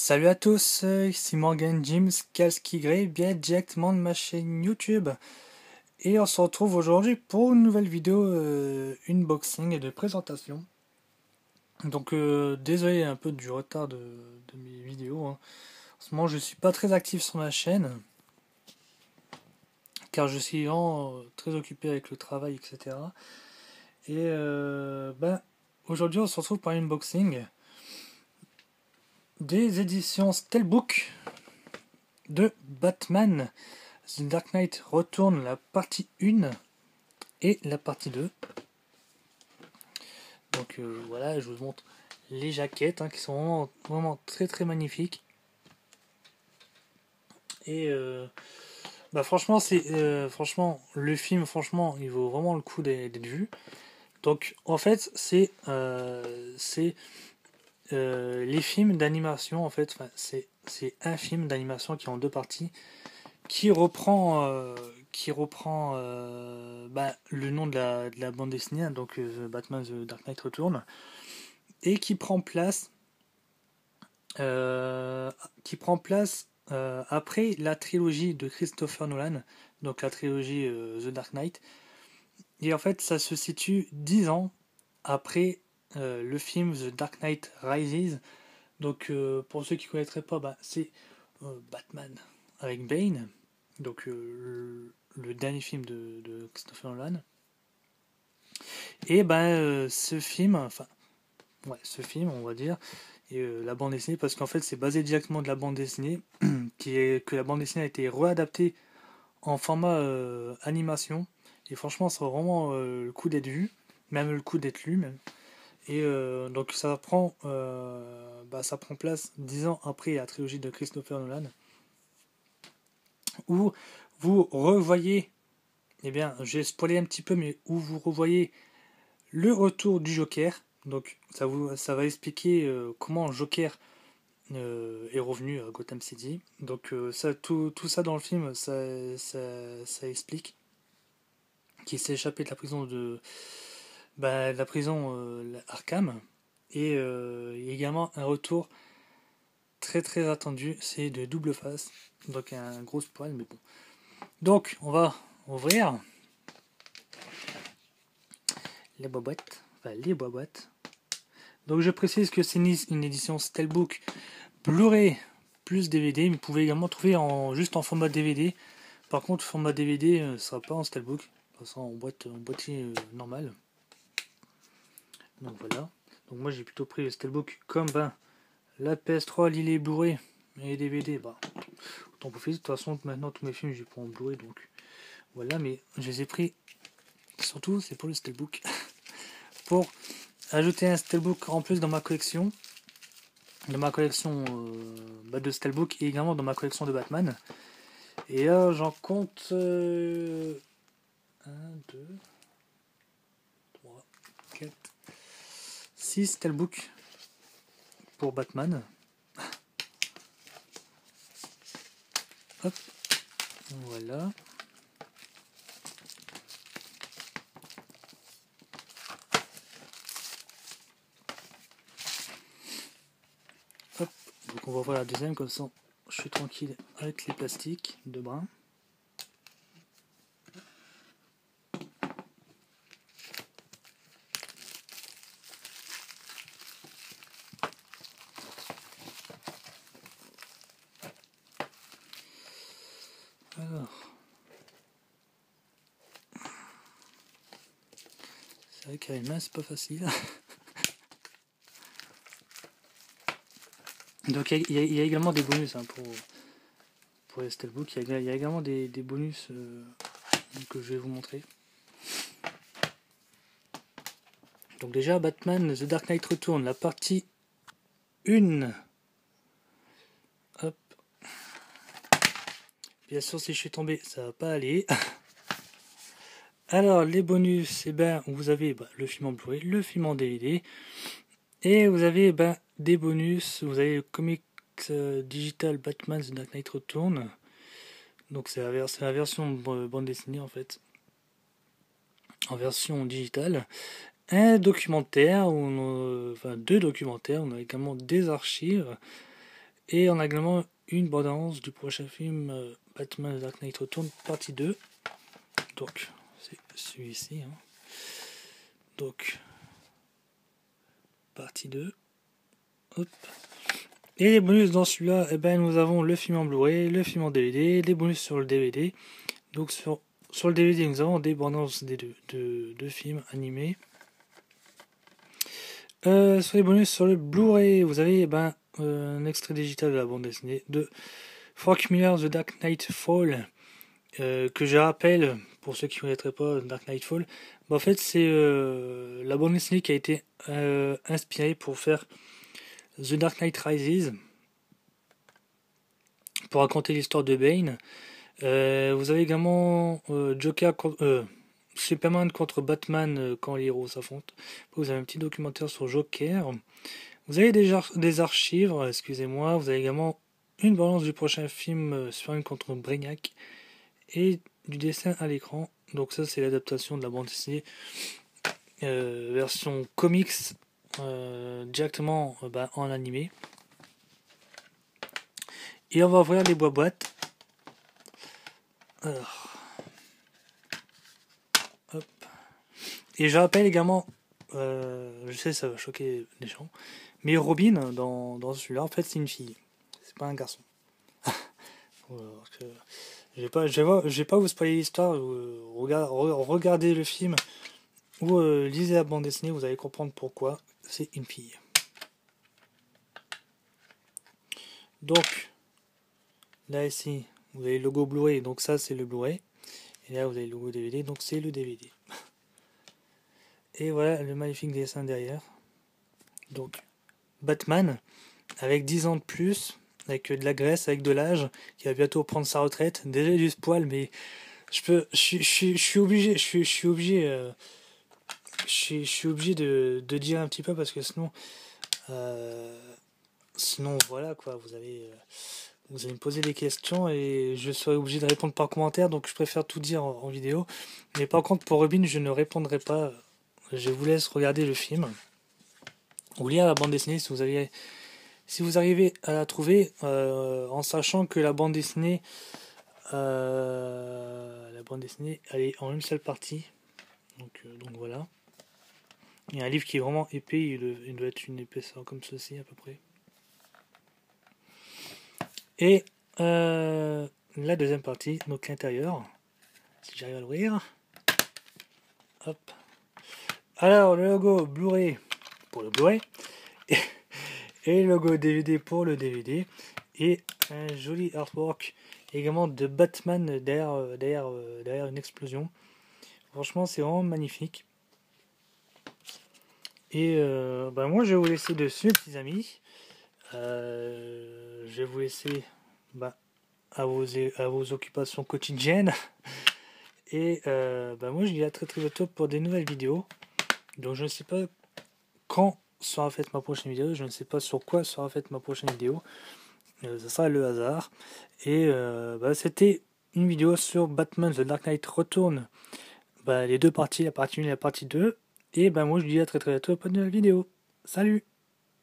Salut à tous, ici Morgan James Kalski bien directement de ma chaîne YouTube. Et on se retrouve aujourd'hui pour une nouvelle vidéo unboxing et de présentation. Donc désolé un peu du retard de mes vidéos, hein. En ce moment je suis pas très actif sur ma chaîne, car je suis vraiment très occupé avec le travail, etc. Et aujourd'hui on se retrouve pour un unboxing des éditions Steelbook de Batman The Dark Knight retourne, la partie 1 et la partie 2. Donc voilà, je vous montre les jaquettes, hein, qui sont vraiment très très magnifiques. Et franchement, franchement le film, franchement, il vaut vraiment le coup d'être vu. Donc en fait, c'est les films d'animation, en fait. C'est un film d'animation qui est en deux parties, qui reprend le nom de la bande dessinée, hein, donc Batman The Dark Knight Return, et euh, qui prend place après la trilogie de Christopher Nolan, donc la trilogie The Dark Knight. Et en fait, ça se situe 10 ans après le film The Dark Knight Rises. Donc, pour ceux qui ne connaîtraient pas, c'est Batman avec Bane, donc le dernier film de Christopher Nolan. Et ce film, ce film, on va dire, et la bande dessinée, parce qu'en fait, c'est basé directement de la bande dessinée, que la bande dessinée a été réadaptée en format animation. Et franchement, ça vaut vraiment le coup d'être vu, même le coup d'être lu, même. Et donc ça prend place 10 ans après la trilogie de Christopher Nolan, où vous revoyez, eh bien, j'ai spoilé un petit peu, mais où vous revoyez le retour du Joker. Donc ça va expliquer comment Joker est revenu à Gotham City. Donc tout ça dans le film, ça explique qu'il s'est échappé de la prison Arkham. Et il y a également un retour très très attendu, c'est de Double Face. Donc un gros spoil, mais bon. Donc on va ouvrir les boîtes. Donc je précise que c'est une édition Steelbook Blu-ray plus DVD, mais vous pouvez également trouver juste en format DVD. Par contre, format DVD ne sera pas en Steelbook, ça sera en boîtier normal. Donc voilà. Donc moi j'ai plutôt pris le Steelbook comme la PS3, les Blu-ray et les DVD. Autant profiter. De toute façon, maintenant tous mes films j'ai pas en Blu-ray, donc voilà. Mais je les ai pris surtout, c'est pour le Steelbook. Pour ajouter un Steelbook en plus dans ma collection. De ma collection de Steelbook et également dans ma collection de Batman. Et là, j'en compte 1, 2, 3, 4, 6 Steelbook pour Batman. Hop, voilà. Hop, donc on va voir la deuxième, comme ça je suis tranquille avec les plastiques de brin. Alors, c'est vrai qu'avec les mains c'est pas facile. Donc il y a également des bonus, hein, pour les Steelbook. Il y a également des bonus que je vais vous montrer. Donc déjà, Batman The Dark Knight Return, la partie 1. Hop. Bien sûr, si je suis tombé, ça va pas aller. Alors, les bonus, vous avez le film en Blu-ray, le film en DVD. Et vous avez des bonus. Vous avez le comics digital Batman The Dark Knight Return. Donc c'est la version bande dessinée, en fait, en version digitale. Un documentaire, deux documentaires, on a également des archives Et on a également une bande-annonce du prochain film Batman The Dark Knight Returns partie 2. Donc, c'est celui-ci. Hein. Donc, partie 2. Hop. Et les bonus dans celui-là, eh ben, nous avons le film en Blu-ray, le film en DVD, les bonus sur le DVD. Donc, sur le DVD, nous avons des bandes-annonces des deux films animés. Sur les bonus sur le Blu-ray, vous avez un extrait digital de la bande dessinée de Frank Miller, The Dark Knight Fall, que je rappelle, pour ceux qui ne connaîtraient pas Dark Knight Fall, en fait c'est la bande dessinée qui a été inspirée pour faire The Dark Knight Rises, pour raconter l'histoire de Bane. Vous avez également Superman contre Batman quand les héros s'affrontent. Vous avez un petit documentaire sur Joker. Vous avez des archives, excusez-moi. Vous avez également une balance du prochain film Superman contre Brainiac et du dessin à l'écran. Donc ça c'est l'adaptation de la bande dessinée version comics directement en animé. Et on va ouvrir les boîtes. Alors, hop. Et je rappelle également, je sais ça va choquer les gens, mais Robin dans celui-là en fait c'est une fille, c'est pas un garçon. Je vais pas vous spoiler l'histoire, regardez le film ou lisez la bande dessinée, vous allez comprendre pourquoi c'est une fille. Donc là ici vous avez le logo Blu-ray, donc ça c'est le Blu-ray, et là vous avez le logo DVD, donc c'est le DVD. Et voilà le magnifique dessin derrière. Donc Batman avec 10 ans de plus, avec de la graisse, avec de l'âge, qui va bientôt prendre sa retraite. Déjà du poil, mais je suis obligé de dire un petit peu parce que sinon voilà quoi, vous allez me poser des questions et je serai obligé de répondre par commentaire, donc je préfère tout dire en vidéo. Mais par contre pour Robin je ne répondrai pas, je vous laisse regarder le film ou lire la bande dessinée si vous arrivez à la trouver, en sachant que la bande dessinée elle est en une seule partie, donc voilà. Il y a un livre qui est vraiment épais, il doit être une épaisseur comme ceci à peu près. Et la deuxième partie, donc l'intérieur, si j'arrive à l'ouvrir. Hop. Alors le logo Blu-ray pour le Blu-ray et le logo DVD pour le DVD et un joli artwork également de Batman derrière une explosion. Franchement c'est vraiment magnifique. Et moi je vais vous laisser dessus petits amis. Je vais vous laisser à vos occupations quotidiennes. Et moi je dis à très très bientôt pour des nouvelles vidéos. Donc je ne sais pas quand sera faite ma prochaine vidéo, je ne sais pas sur quoi sera faite ma prochaine vidéo. Ça sera le hasard. Et c'était une vidéo sur Batman The Dark Knight Returns. Les deux parties, la partie 1 et la partie 2. Et moi je dis à très très bientôt pour une nouvelle vidéo. Salut!